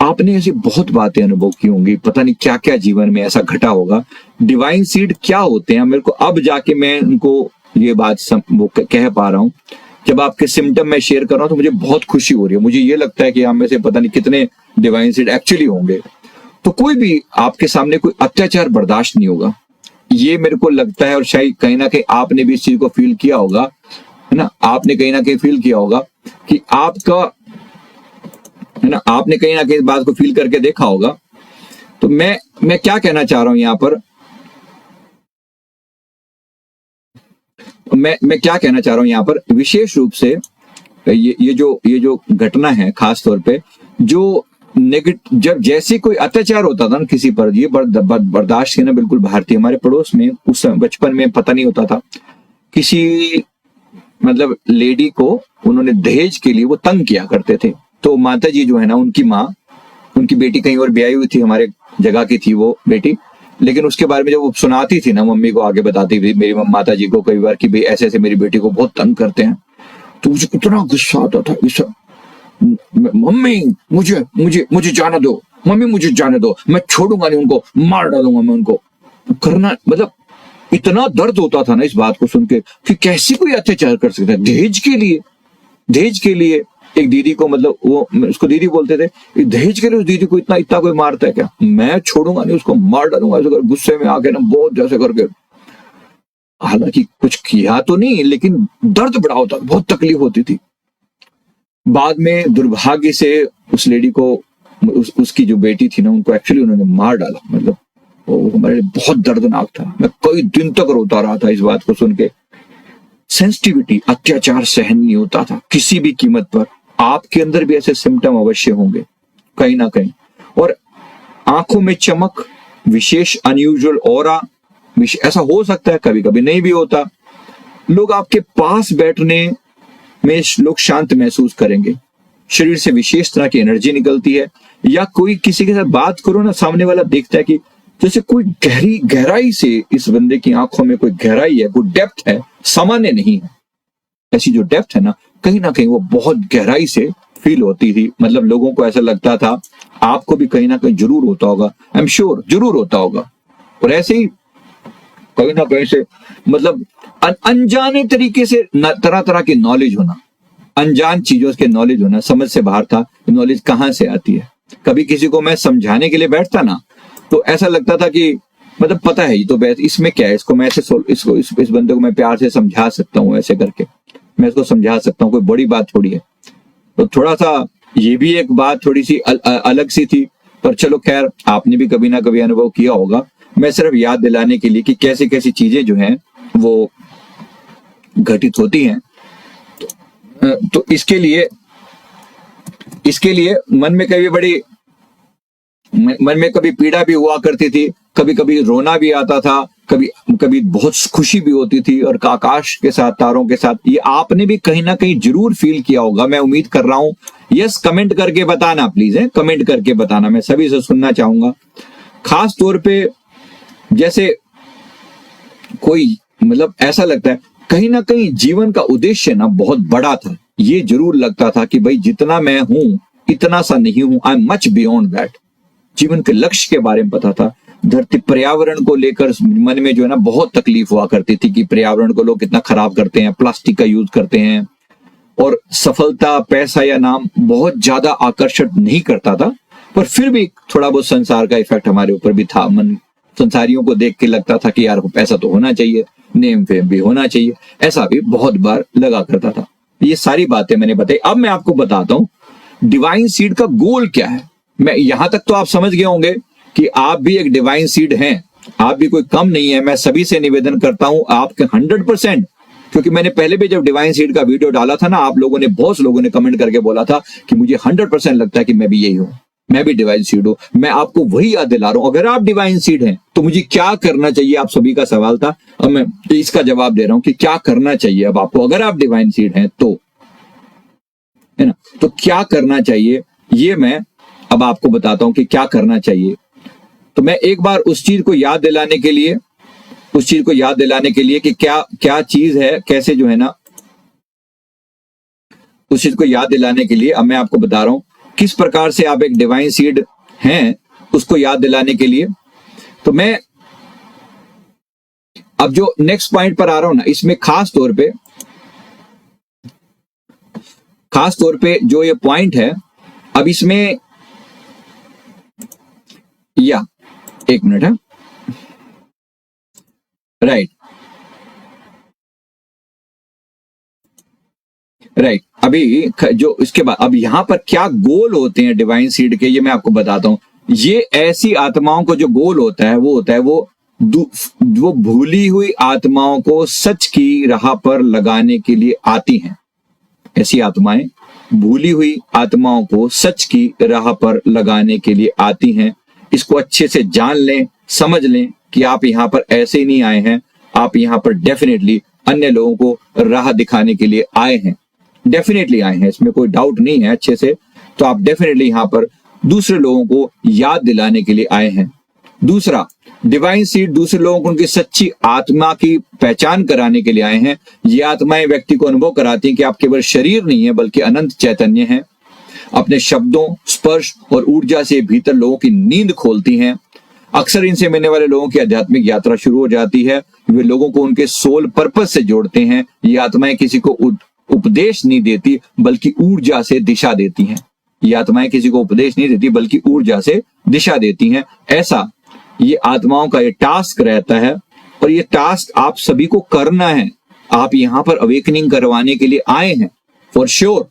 [SPEAKER 1] आपने ऐसी बहुत बातें अनुभव की होंगी, पता नहीं क्या क्या जीवन में ऐसा घटा होगा। डिवाइन सीड क्या होते हैं मेरे को अब जाके मैं उनको ये बात वो कह पा रहा हूँ। जब आपके सिम्टम मैं शेयर कर रहा हूँ तो मुझे बहुत खुशी हो रही है। मुझे ये लगता है कि हम में से पता नहीं कितने डिवाइन सीड एक्चुअली होंगे। तो कोई भी आपके सामने कोई अत्याचार बर्दाश्त नहीं होगा, ये मेरे को लगता है। और शायद कहीं ना कहीं आपने भी इस चीज को फील किया होगा, है ना, आपने कहीं ना कहीं फील किया होगा कि आपका, है ना, आपने कहीं ना कहीं इस बात को फील करके देखा होगा। तो मैं क्या कहना चाह रहा हूं यहां पर, मैं क्या कहना चाह रहा हूं यहां पर विशेष रूप से ये जो घटना है, खास तौर पे जो नेगेटिव, जब जैसे कोई अत्याचार होता था ना किसी पर, ये बर्दाश्त करना बिल्कुल बाहर थी। हमारे पड़ोस में उस बचपन में पता नहीं होता था, किसी मतलब लेडी को उन्होंने दहेज के लिए वो तंग किया करते थे। तो माता जी जो है ना, उनकी माँ, उनकी बेटी कहीं और ब्याही हुई थी, हमारे जगह की थी वो बेटी, लेकिन उसके बारे में जब वो सुनाती थी ना, मम्मी को आगे बताती थी मेरी माता जी को कई बार कि भाई ऐसे ऐसे मेरी बेटी को बहुत तंग करते हैं, तो मुझे कितना गुस्सा आता था। मम्मी मुझे जाने दो, मम्मी मुझे जाने दो, मैं छोड़ूंगा नहीं उनको, मार डालूंगा मैं उनको। करना मतलब इतना दर्द होता था ना इस बात को सुन के कि कैसे कोई अत्याचार कर सकता है दहेज के लिए। दहेज के लिए एक दीदी को, मतलब वो उसको दीदी बोलते थे, दहेज के लिए उस दीदी को इतना कोई मारता है क्या, मैं छोड़ूंगा नहीं उसको, मार डालूंगा ऐसे कर, गुस्से में आके ना बहुत जैसे करके। हालांकि कुछ किया तो नहीं, लेकिन दर्द बड़ा होता, बहुत तकलीफ होती थी। बाद में दुर्भाग्य से उस लेडी को, उसकी जो बेटी थी ना, उनको एक्चुअली उन्होंने मार डाला। मतलब वो हमारे लिए बहुत दर्दनाक था। मैं कई दिन तक रोता रहा था इस बात को सुन के। सेंसिटिविटी, अत्याचार सहन नहीं होता था किसी भी कीमत पर। आपके अंदर भी ऐसे सिम्टम अवश्य होंगे कहीं ना कहीं। और आंखों में चमक, विशेष अनयूजुअल ऑरा, ऐसा हो सकता है, कभी कभी नहीं भी होता। लोग आपके पास बैठने में लोग शांत महसूस करेंगे, शरीर से विशेष तरह की एनर्जी निकलती है। या कोई किसी के साथ बात करो ना, सामने वाला देखता है कि जैसे कोई गहराई से इस बंदे की आंखों में कोई गहराई है, कोई डेप्थ है, सामान्य नहीं है। ऐसी जो डेप्थ है ना कहीं वो बहुत गहराई से फील होती थी। मतलब लोगों को ऐसा लगता था, आपको भी कहीं ना कहीं जरूर होता होगा, आई एम श्योर जरूर होता होगा। और ऐसे ही कहीं ना कहीं से मतलब अनजाने तरीके से तरह तरह की नॉलेज होना, अनजान चीजों के नॉलेज होना, समझ से बाहर था। नॉलेज कहाँ से आती है? कभी किसी को मैं समझाने के लिए बैठता ना, तो ऐसा लगता था कि मतलब पता है ये तो इसमें क्या है, इसको मैं ऐसे इस बंदे को मैं प्यार से समझा सकता हूँ, ऐसे करके मैं इसको समझा सकता हूँ, कोई बड़ी बात थोड़ी है। तो थोड़ा सा ये भी एक बात थोड़ी सी अलग सी थी। पर चलो खैर, आपने भी कभी ना कभी अनुभव किया होगा। मैं सिर्फ याद दिलाने के लिए कि कैसी कैसी चीजें जो हैं वो घटित होती हैं। तो इसके लिए मन में कभी पीड़ा भी हुआ करती थी, कभी कभी रोना भी आता था, कभी बहुत खुशी भी होती थी। और आकाश के साथ, तारों के साथ, ये आपने भी कहीं ना कहीं जरूर फील किया होगा, मैं उम्मीद कर रहा हूं। यस, कमेंट करके बताना प्लीज, है कमेंट करके बताना, मैं सभी से सुनना चाहूंगा। खास तौर पे जैसे कोई मतलब ऐसा लगता है कहीं ना कहीं जीवन का उद्देश्य ना बहुत बड़ा था। ये जरूर लगता था कि भाई जितना मैं हूं इतना सा नहीं हूं, I am much beyond that. जीवन के लक्ष्य के बारे में पता था। धरती पर्यावरण को लेकर मन में जो है ना बहुत तकलीफ हुआ करती थी कि पर्यावरण को लोग कितना खराब करते हैं, प्लास्टिक का यूज करते हैं। और सफलता, पैसा या नाम बहुत ज्यादा आकर्षित नहीं करता था, पर फिर भी थोड़ा बहुत संसार का इफेक्ट हमारे ऊपर भी था। मन संसारियों को देख के लगता था कि यार पैसा तो होना चाहिए, नेम फेम भी होना चाहिए, ऐसा भी बहुत बार लगा करता था। ये सारी बातें मैंने बताई। अब मैं आपको बताता हूं डिवाइन सीड का गोल क्या है। मैं यहां तक तो आप समझ गए होंगे कि आप भी एक डिवाइन सीड हैं, आप भी कोई कम नहीं है। मैं सभी से निवेदन करता हूं आपके 100%, क्योंकि मैंने पहले भी जब डिवाइन सीड का वीडियो डाला था ना, आप लोगों ने, बहुत लोगों ने कमेंट करके बोला था कि मुझे 100% लगता है कि मैं भी यही हूं, मैं भी डिवाइन सीड हूं। मैं आपको वही याद दिला रहा हूं, अगर आप डिवाइन सीड हैं तो मुझे क्या करना चाहिए, आप सभी का सवाल था। अब मैं इसका जवाब दे रहा हूं कि क्या करना चाहिए अब आपको, अगर आप डिवाइन सीड हैं तो, है ना, तो क्या करना चाहिए ये मैं अब आपको बताता हूं कि क्या करना चाहिए। तो मैं एक बार उस चीज को याद दिलाने के लिए कि क्या क्या चीज है, कैसे जो है ना, उस चीज को याद दिलाने के लिए अब मैं आपको बता रहा हूं किस प्रकार से आप एक डिवाइन सीड हैं, उसको याद दिलाने के लिए। तो मैं अब जो नेक्स्ट पॉइंट पर आ रहा हूं ना, इसमें खास तौर पे जो ये पॉइंट है, अब इसमें या एक मिनट है, राइट, अभी जो इसके बाद अब यहां पर क्या गोल होते हैं डिवाइन सीड के, ये मैं आपको बताता हूं। ये ऐसी आत्माओं को जो गोल होता है वो भूली हुई आत्माओं को सच की राह पर लगाने के लिए आती हैं। ऐसी आत्माएं भूली हुई आत्माओं को सच की राह पर लगाने के लिए आती हैं। इसको अच्छे से जान लें, समझ लें कि आप यहाँ पर ऐसे ही नहीं आए हैं, आप यहाँ पर डेफिनेटली अन्य लोगों को राह दिखाने के लिए आए हैं, डेफिनेटली आए हैं, इसमें कोई डाउट नहीं है अच्छे से। तो आप डेफिनेटली यहाँ पर दूसरे लोगों को याद दिलाने के लिए आए हैं। दूसरा, डिवाइन सीड दूसरे लोगों को उनकी सच्ची आत्मा की पहचान कराने के लिए आए हैं। ये आत्माएं व्यक्ति को अनुभव कराती हैं कि आप केवल शरीर नहीं है बल्कि अनंत चैतन्य हैं। अपने शब्दों, स्पर्श और ऊर्जा से भीतर लोगों की नींद खोलती हैं। अक्सर इनसे मिलने वाले लोगों की आध्यात्मिक यात्रा शुरू हो जाती है। वे लोगों को उनके सोल पर्पस से जोड़ते हैं। ये आत्माएं किसी को उपदेश नहीं देती बल्कि ऊर्जा से दिशा देती हैं। ये आत्माएं किसी को उपदेश नहीं देती बल्कि ऊर्जा से दिशा देती हैं। ऐसा ये आत्माओं का ये टास्क रहता है, और ये टास्क आप सभी को करना है। आप यहाँ पर अवेकनिंग करवाने के लिए आए हैं, फॉर श्योर,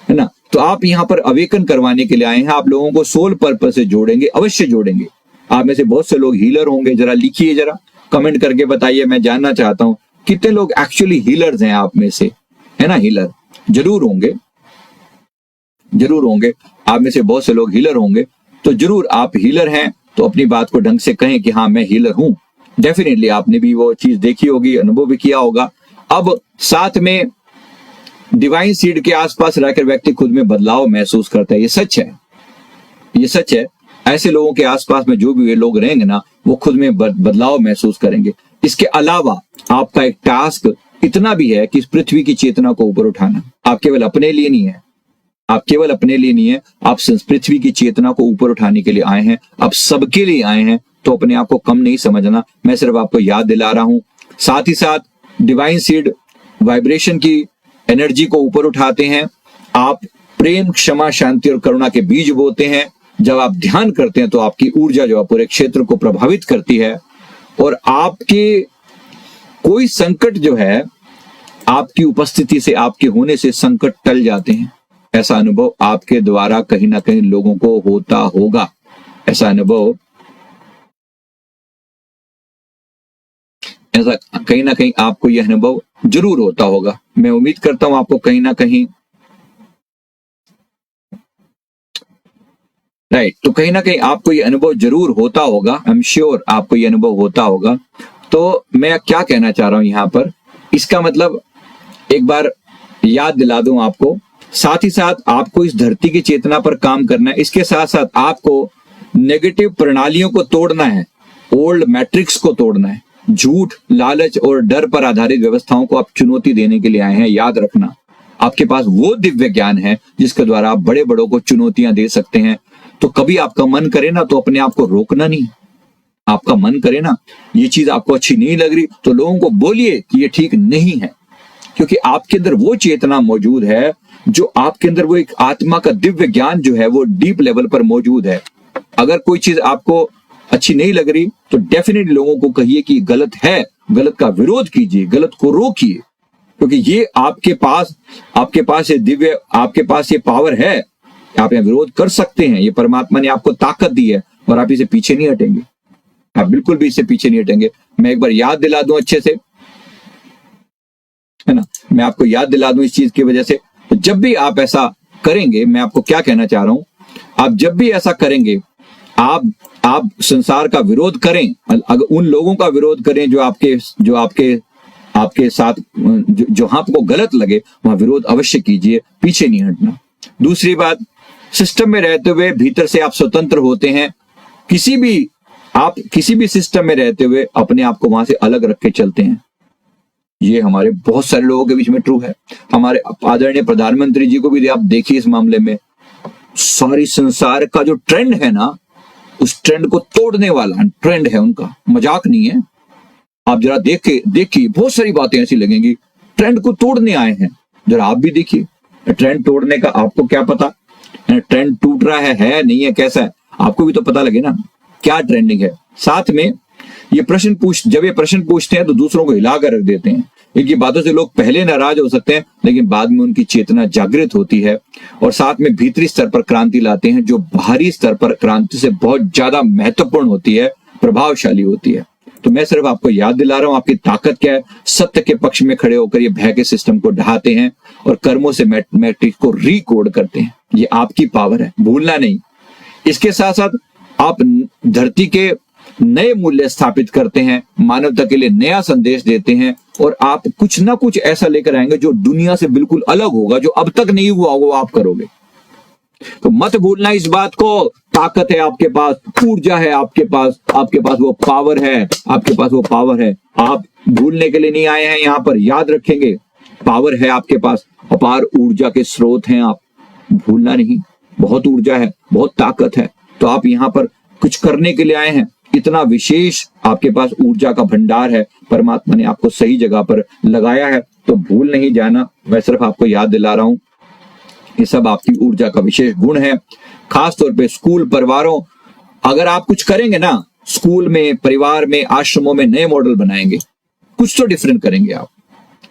[SPEAKER 1] है ना। तो आप यहाँ पर अवेकन करवाने के लिए आए हैं। आप लोगों को सोल पर्पस से जोड़ेंगे, अवश्य जोड़ेंगे। आप में से बहुत से लोग हीलर होंगे, जरा लिखिए, जरा कमेंट करके बताइए, मैं जानना चाहता हूं कितने लोग एक्चुअली हीलर्स हैं आप में से, है ना। हीलर जरूर होंगे, जरूर होंगे, आप में से बहुत से लोग हीलर होंगे। तो जरूर आप हीलर हैं तो अपनी बात को ढंग से कहें कि हाँ मैं हीलर हूं। डेफिनेटली आपने भी वो चीज देखी होगी, अनुभव भी किया होगा। अब साथ में डिवाइन सीड के आसपास रहकर व्यक्ति खुद में बदलाव महसूस करता है। ये सच है, ये सच है। ऐसे लोगों के आसपास में जो भी वे लोग रहेंगे ना, वो खुद में बदलाव महसूस करेंगे। इसके अलावा आपका एक टास्क इतना भी है कि इस पृथ्वी की चेतना को ऊपर उठाना। आप केवल अपने लिए नहीं है, आप केवल अपने लिए नहीं है, आप पृथ्वी की चेतना को ऊपर उठाने के लिए आए हैं। आप सबके लिए आए हैं, तो अपने आप को कम नहीं समझना। मैं सिर्फ आपको याद दिला रहा हूं। साथ ही साथ डिवाइन सीड वाइब्रेशन की एनर्जी को ऊपर उठाते हैं। आप प्रेम, क्षमा, शांति और करुणा के बीज बोते हैं। जब आप ध्यान करते हैं तो आपकी ऊर्जा जो है पूरे क्षेत्र को प्रभावित करती है, और आपके कोई संकट जो है आपकी उपस्थिति से, आपके होने से संकट टल जाते हैं। ऐसा अनुभव आपके द्वारा कहीं ना कहीं लोगों को होता होगा। ऐसा अनुभव, ऐसा कहीं ना कहीं आपको यह अनुभव जरूर होता होगा। मैं उम्मीद करता हूं आपको कहीं ना कहीं, राइट, तो कहीं ना कहीं आपको यह अनुभव जरूर होता होगा। आई एम श्योर आपको यह अनुभव होता होगा। तो मैं क्या कहना चाह रहा हूं यहां पर, इसका मतलब एक बार याद दिला दूं आपको। साथ ही साथ आपको इस धरती की चेतना पर काम करना है। इसके साथ साथ आपको नेगेटिव प्रणालियों को तोड़ना है, ओल्ड मैट्रिक्स को तोड़ना है। झूठ, लालच और डर पर आधारित व्यवस्थाओं को आप चुनौती देने के लिए आए हैं। याद रखना, आपके पास वो दिव्य ज्ञान है जिसके द्वारा आप बड़े बड़ों को चुनौतियां दे सकते हैं। तो कभी आपका मन करे ना तो अपने आप को रोकना नहीं। आपका मन करे ना ये चीज आपको अच्छी नहीं लग रही तो लोगों को बोलिए कि ये ठीक नहीं है, क्योंकि आपके अंदर वो चेतना मौजूद है, जो आपके अंदर वो एक आत्मा का दिव्य ज्ञान जो है वो डीप लेवल पर मौजूद है। अगर कोई चीज आपको अच्छी नहीं लग रही तो डेफिनेटली लोगों को कहिए कि गलत है, गलत का विरोध कीजिए, गलत को रोकिए, क्योंकि ये आपके पास ये दिव्य, आपके पास ये पावर है, आप ये विरोध कर सकते हैं। ये परमात्मा ने आपको ताकत दी है और आप इसे पीछे नहीं हटेंगे, आप बिल्कुल भी इससे पीछे नहीं हटेंगे। मैं एक बार याद दिला दूं अच्छे से, है ना, मैं आपको याद दिला दूं इस चीज की वजह से। तो जब भी आप ऐसा करेंगे, मैं आपको क्या कहना चाह रहा हूं, आप जब भी ऐसा करेंगे, आप संसार का विरोध करें, अगर उन लोगों का विरोध करें जो आपके साथ जहां आपको गलत लगे वहां विरोध अवश्य कीजिए, पीछे नहीं हटना। दूसरी बात, सिस्टम में रहते हुए भीतर से आप स्वतंत्र होते हैं। किसी भी सिस्टम में रहते हुए अपने आप को वहां से अलग रख के चलते हैं। ये हमारे बहुत सारे लोगों के बीच में ट्रू है। हमारे आदरणीय प्रधानमंत्री जी को भी आप देखिए, इस मामले में सारी संसार का जो ट्रेंड है ना, उस ट्रेंड को तोड़ने वाला ट्रेंड है उनका, मजाक नहीं है। आप जरा देखिए बहुत सारी बातें ऐसी लगेंगी, ट्रेंड को तोड़ने आए हैं। जरा आप भी देखिए, ट्रेंड तोड़ने का आपको क्या पता, ट्रेंड टूट रहा है नहीं है, कैसा है, आपको भी तो पता लगे ना क्या ट्रेंडिंग है। साथ में जब ये प्रश्न पूछते हैं तो दूसरों को हिला कर रख देते हैं। इनकी बातों से लोग पहले नाराज हो सकते हैं, लेकिन बाद में उनकी चेतना जागृत होती है और साथ में भीतरी स्तर पर क्रांति लाते हैं, जो बाहरी स्तर पर क्रांति से बहुत ज्यादा महत्वपूर्ण होती है, प्रभावशाली होती है। तो मैं सिर्फ आपको याद दिला रहा हूं आपकी ताकत क्या है। सत्य के पक्ष में खड़े होकर ये भय के सिस्टम को ढहाते हैं और कर्मों से मैट्रिक्स को रिकोड करते हैं। ये आपकी पावर है, भूलना नहीं। इसके साथ साथ आप धरती के नए मूल्य स्थापित करते हैं, मानवता के लिए नया संदेश देते हैं और आप कुछ ना कुछ ऐसा लेकर आएंगे जो दुनिया से बिल्कुल अलग होगा, जो अब तक नहीं हुआ वो आप करोगे। तो मत भूलना इस बात को, ताकत है आपके पास, ऊर्जा है आपके पास वो पावर है, आपके पास वो पावर है। आप भूलने के लिए नहीं आए हैं यहाँ पर, याद रखेंगे, पावर है आपके पास, अपार ऊर्जा के स्रोत हैं आप, भूलना नहीं। बहुत ऊर्जा है, बहुत ताकत है। तो आप यहाँ पर कुछ करने के लिए आए हैं, इतना विशेष आपके पास ऊर्जा का भंडार है, परमात्मा ने आपको सही जगह पर लगाया है, तो भूल नहीं जाना। मैं सिर्फ आपको याद दिला रहा हूं, ये सब आपकी ऊर्जा का विशेष गुण है। खास तौर पे स्कूल परिवारों, अगर आप कुछ करेंगे ना, स्कूल में, परिवार में, आश्रमों में नए मॉडल बनाएंगे, कुछ तो डिफरेंट करेंगे आप।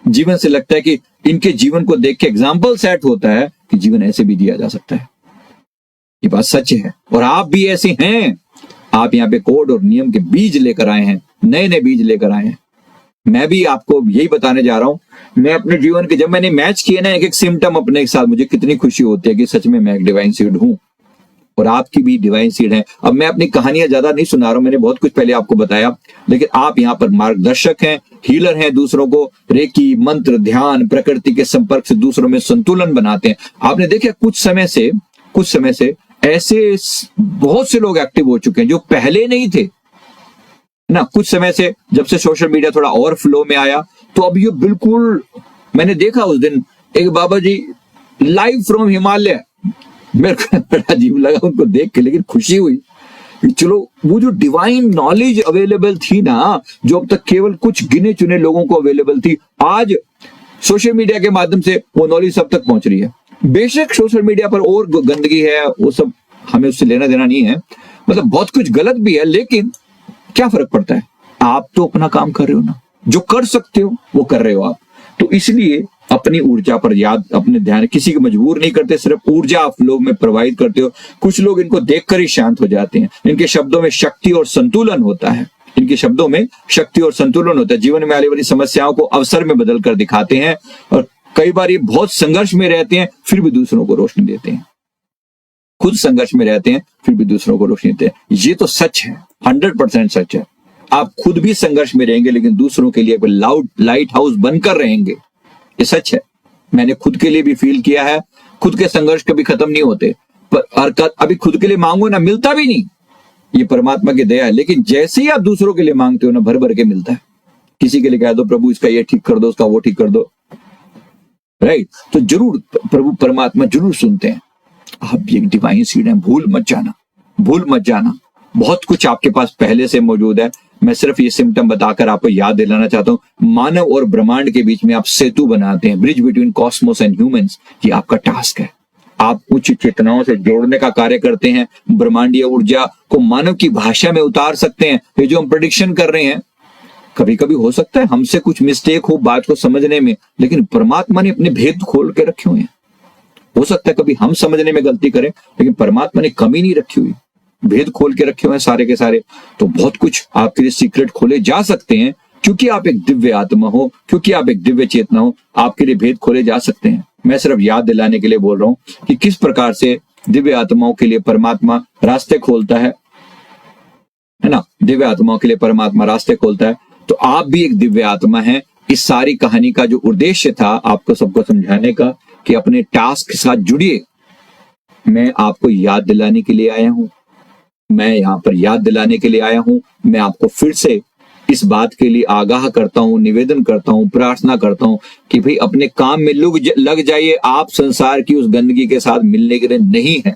[SPEAKER 1] जीवन से लगता है कि इनके जीवन को देख के एग्जाम्पल सेट होता है कि जीवन ऐसे भी जिया जा सकता है। ये बात सच है और आप भी ऐसे हैं। आप यहाँ पे कोड और नियम के बीज लेकर आए हैं, नए नए बीज लेकर आए हैं। मैं भी आपको यही बताने जा रहा हूं। मैं अपने जीवन के, जब मैंने मैच किए ना एक एक सिम्टम अपने साथ, मुझे कितनी खुशी होती है कि सच में मैं एक डिवाइन सीड हूं और आपकी भी डिवाइन सीड है। अब मैं अपनी कहानियां ज्यादा नहीं सुना रहा हूं, मैंने बहुत कुछ पहले आपको बताया, लेकिन आप यहाँ पर मार्गदर्शक हैं, हीलर हैं, दूसरों को रेकी, मंत्र, ध्यान, प्रकृति के संपर्क से दूसरों में संतुलन बनाते हैं। आपने देखा कुछ समय से ऐसे बहुत से लोग एक्टिव हो चुके हैं जो पहले नहीं थे ना। कुछ समय से जब से सोशल मीडिया थोड़ा और फ्लो में आया तो अब ये बिल्कुल, मैंने देखा उस दिन एक बाबा जी लाइव फ्रॉम हिमालय, मेरे को बड़ा अजीब लगा उनको देख के, लेकिन खुशी हुई कि चलो वो जो डिवाइन नॉलेज अवेलेबल थी ना, जो अब तक केवल कुछ गिने चुने लोगों को अवेलेबल थी, आज सोशल मीडिया के माध्यम से वो नॉलेज सब तक पहुंच रही है। बेशक सोशल मीडिया पर और गंदगी है, वो सब हमें उससे लेना देना नहीं है, मतलब बहुत कुछ गलत भी है, लेकिन क्या फर्क पड़ता है, आप तो अपना काम कर रहे हो ना, जो कर सकते हो वो कर रहे हो आप। तो इसलिए अपनी ऊर्जा पर याद, अपने ध्यान, किसी को मजबूर नहीं करते, सिर्फ ऊर्जा आप लोग में प्रोवाइड करते हो। कुछ लोग इनको देखकर ही शांत हो जाते हैं। इनके शब्दों में शक्ति और संतुलन होता है, जीवन में आने वाली समस्याओं को अवसर में बदल कर दिखाते हैं और कई बार ये बहुत संघर्ष में रहते हैं फिर भी दूसरों को रोशनी देते हैं। खुद संघर्ष में रहते हैं फिर भी दूसरों को रोशनी देते हैं। ये तो सच है, 100% सच है। आप खुद भी संघर्ष में रहेंगे लेकिन दूसरों के लिए लाइट हाउस बनकर रहेंगे, ये सच है। मैंने खुद के लिए भी फील किया है। खुद के संघर्ष कभी खत्म नहीं होते, पर अभी खुद के लिए मांगो ना, मिलता भी नहीं, ये परमात्मा की दया है। लेकिन जैसे ही आप दूसरों के लिए मांगते हो ना, भर भर के मिलता है। किसी के लिए कह दो प्रभु इसका ये ठीक कर दो, उसका वो ठीक कर दो, राइट? तो जरूर प्रभु परमात्मा जरूर सुनते हैं। आप भी एक डिवाइन सीड हैं, भूल मत जाना, भूल मत जाना। बहुत कुछ आपके पास पहले से मौजूद है। मैं सिर्फ ये सिम्टम बताकर आपको याद दिलाना चाहता हूं, मानव और ब्रह्मांड के बीच में आप सेतु बनाते हैं, bridge between Cosmos and humans. ये आपका टास्क है। आप उच्च चेतनाओं से जोड़ने का कार्य करते हैं, ब्रह्मांडीय ऊर्जा को मानव की भाषा में उतार सकते हैं। ये जो हम प्रेडिक्शन कर रहे हैं, कभी कभी हो सकता है हमसे कुछ मिस्टेक हो बात को समझने में, लेकिन परमात्मा ने अपने भेद खोल के रखे हुए हैं। हो सकता है कभी हम समझने में गलती करें, लेकिन परमात्मा ने कमी नहीं रखी हुई, भेद खोल के रखे हुए हैं सारे के सारे। तो बहुत कुछ आपके लिए सीक्रेट खोले जा सकते हैं, क्योंकि आप एक दिव्य आत्मा हो, क्योंकि आप एक दिव्य चेतना हो, आपके लिए भेद खोले जा सकते हैं। मैं सिर्फ याद दिलाने के लिए बोल रहा हूं कि किस प्रकार से दिव्य आत्माओं के लिए परमात्मा रास्ते खोलता है ना? दिव्य आत्माओं के लिए परमात्मा रास्ते खोलता है। तो आप भी एक दिव्य आत्मा है। इस सारी कहानी का जो उद्देश्य था आपको सबको समझाने का, कि अपने टास्क के साथ जुड़िए। मैं आपको याद दिलाने के लिए आया हूं, मैं यहां पर याद दिलाने के लिए आया हूं। मैं आपको फिर से इस बात के लिए आगाह करता हूं, निवेदन करता हूं, प्रार्थना करता हूं कि भाई अपने काम में लग जाइए। आप संसार की उस गंदगी के साथ मिलने के लिए नहीं है।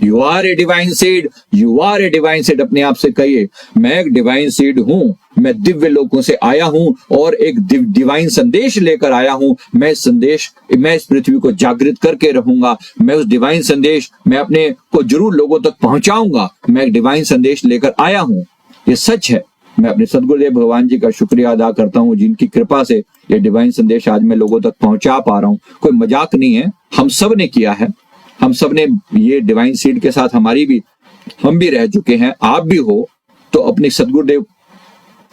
[SPEAKER 1] You are a divine seed, you are a divine seed. अपने आप से कहिए, मैं एक डिवाइन सीड हूं, मैं दिव्य लोकों से आया हूं और एक डिवाइन संदेश लेकर आया हूं। मैं इस पृथ्वी को जागृत करके रहूंगा। मैं उस डिवाइन संदेश मैं अपने को जरूर लोगों तक पहुंचाऊंगा। मैं एक डिवाइन संदेश लेकर आया हूं, ये सच है। मैं अपने सदगुरुदेव भगवान जी का शुक्रिया अदा करता हूं, जिनकी कृपा से ये डिवाइन संदेश आज मैं लोगों तक पहुंचा पा रहा हूं। कोई मजाक नहीं है, हम सब ने किया है, हम सब ने ये डिवाइन सीड के साथ हम भी रह चुके हैं, आप भी हो। तो अपने सदगुरुदेव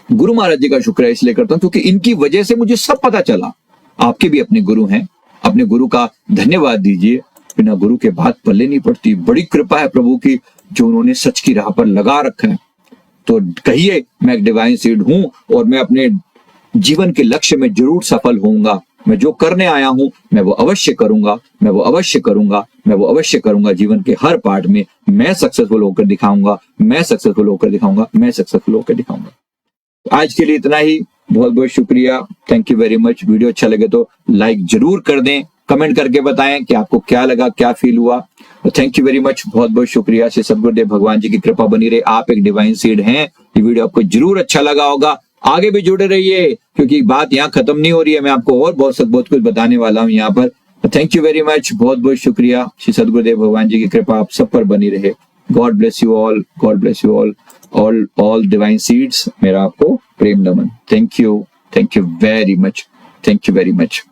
[SPEAKER 1] गुरु महाराज जी का शुक्रिया इसलिए करता हूं क्योंकि इनकी वजह से मुझे सब पता चला। आपके भी अपने गुरु हैं, अपने गुरु का धन्यवाद दीजिए। बिना गुरु के बात पल्ले नहीं पड़ती। बड़ी कृपा है प्रभु की जो उन्होंने सच की राह पर लगा रखा है। तो कहिए, मैं एक डिवाइन सीड हूं और मैं अपने जीवन के लक्ष्य में जरूर सफल होऊंगा। मैं जो करने आया हूं मैं वो अवश्य करूंगा, मैं वो अवश्य करूंगा, मैं वो अवश्य करूंगा। जीवन के हर पार्ट में मैं सक्सेसफुल होकर दिखाऊंगा, मैं सक्सेसफुल होकर दिखाऊंगा, मैं सक्सेसफुल होकर दिखाऊंगा। आज के लिए इतना ही। बहुत बहुत शुक्रिया, thank you very much. Video अच्छा लगे तो लाइक जरूर कर दें, कमेंट करके बताएं कि आपको क्या लगा, क्या फील हुआ। थैंक यू वेरी मच, बहुत बहुत शुक्रिया। श्री सदगुरुदेव भगवान जी की कृपा बनी रहे। आप एक डिवाइन सीड हैं। ये वीडियो आपको जरूर अच्छा लगा होगा। आगे भी जुड़े रहिए क्योंकि बात यहाँ खत्म नहीं हो रही है। मैं आपको और बहुत कुछ बताने वाला हूँ यहाँ पर। थैंक यू वेरी मच, बहुत बहुत शुक्रिया। श्री सदगुरुदेव भगवान जी की कृपा आप सब पर बनी रहे। God bless you all, God bless you all divine seeds. मेरा आपको प्रेम नमन। Thank you very much, thank you very much.